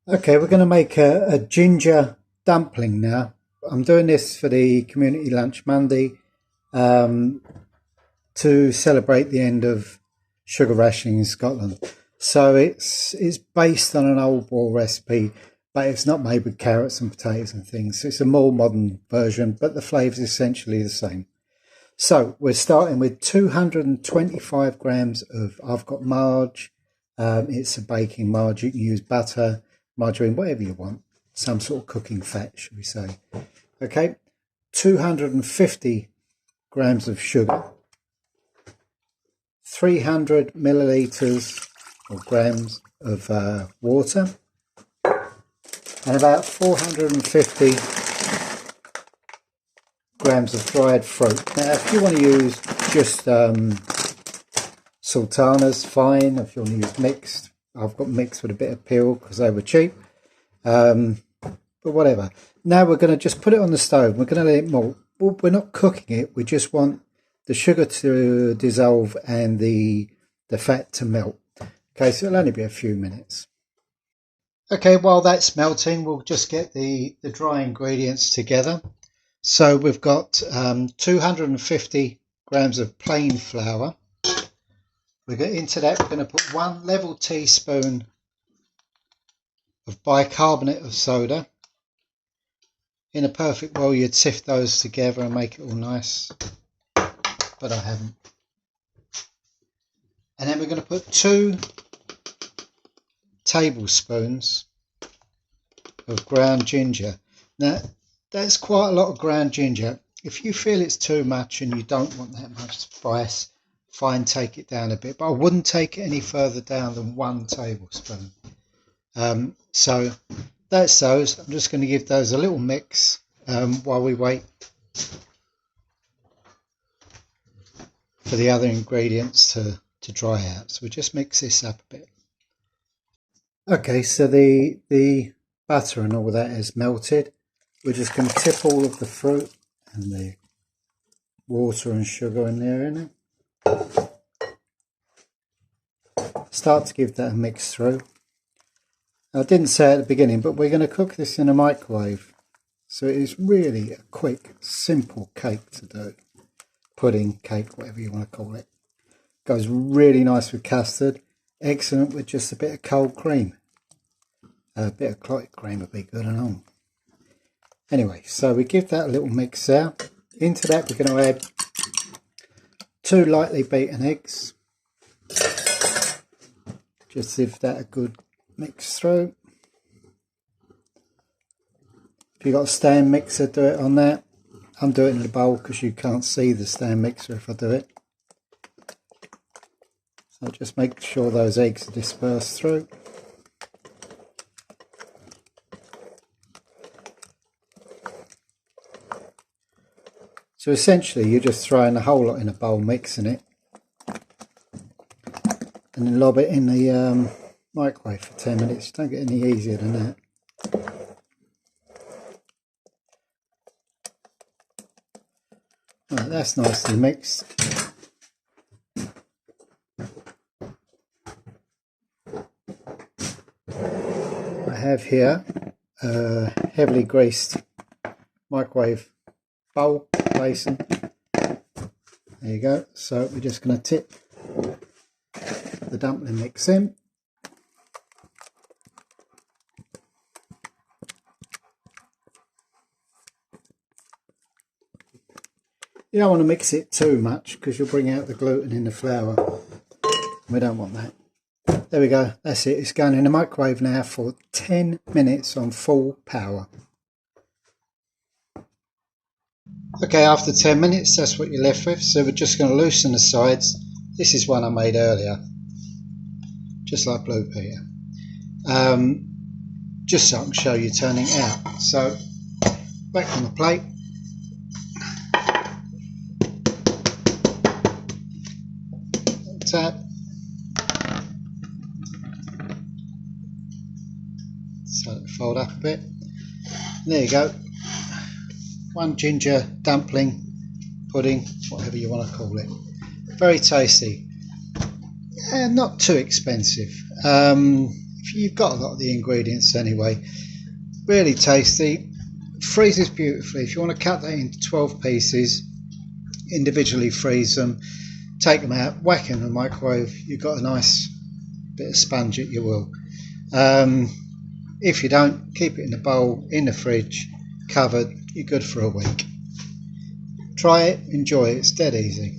Okay, we're going to make a ginger dumpling now. I'm doing this for the Community Lunch Monday um, to celebrate the end of sugar rationing in Scotland. So it's based on an old boil recipe, but it's not made with carrots and potatoes and things. It's a more modern version, but the flavour is essentially the same. So we're starting with 225 grams of, I've got marg. It's a baking marg. You can use butter, margarine, whatever you want. Some sort of cooking fat, should we say. Okay, 250 grams of sugar, 300 millilitres or grams of water, and about 450 grams of dried fruit. Now, if you want to use just sultanas, fine. If you want to use mixed, I've got mixed with a bit of peel because they were cheap. But whatever. Now we're going to just put it on the stove. We're going to let it melt. We're not cooking it. We just want the sugar to dissolve and the fat to melt. Okay, so it'll only be a few minutes. Okay, while that's melting, we'll just get the dry ingredients together. So we've got 250 grams of plain flour. Into that we're going to put 1 level teaspoon of bicarbonate of soda. In a perfect world you'd sift those together and make it all nice, but I haven't. And then we're going to put 2 tablespoons of ground ginger. Now that's quite a lot of ground ginger. If you feel it's too much and you don't want that much spice, fine, take it down a bit, but I wouldn't take it any further down than 1 tablespoon. So that's those. I'm just going to give those a little mix while we wait for the other ingredients to dry out. So we just mix this up a bit. Okay, so the butter and all that is melted. We're just going to tip all of the fruit and the water and sugar in there in it. Start to give that a mix through. I didn't say at the beginning, but we're going to cook this in a microwave. So it is really a quick, simple cake to do. Pudding, cake, whatever you want to call it. Goes really nice with custard. Excellent with just a bit of cold cream. A bit of clotted cream would be good and all. Anyway, so we give that a little mix there. Into that we're going to add 2 lightly beaten eggs. Just give that a good mix through. If you've got a stand mixer, do it on that. I'm doing it in the bowl because you can't see the stand mixer if I do it. So just make sure those eggs are dispersed through. So essentially you're just throwing the whole lot in a bowl, mixing it, and then lob it in the microwave for 10 minutes. Don't get any easier than that. Right, that's nicely mixed. I have here a heavily greased microwave bowl basin. There you go. So we're just going to tip the dumpling mix in. You don't want to mix it too much because you'll bring out the gluten in the flour. We don't want that. There we go. That's it. It's going in the microwave now for 10 minutes on full power. Okay, after 10 minutes, that's what you're left with. So we're just going to loosen the sides. This is one I made earlier, just like Blue Peter. Just so I can show you turning it out. So back on the plate. Tap. So fold up a bit. There you go. 1 ginger dumpling, pudding, whatever you want to call it. Very tasty. And not too expensive. If you've got a lot of the ingredients anyway. Really tasty, freezes beautifully. If you want to cut that into 12 pieces, individually freeze them, take them out, whack in the microwave, you've got a nice bit of sponge at your will. If you don't, keep it in a bowl in the fridge, covered, you're good for a week. Try it, enjoy it, it's dead easy.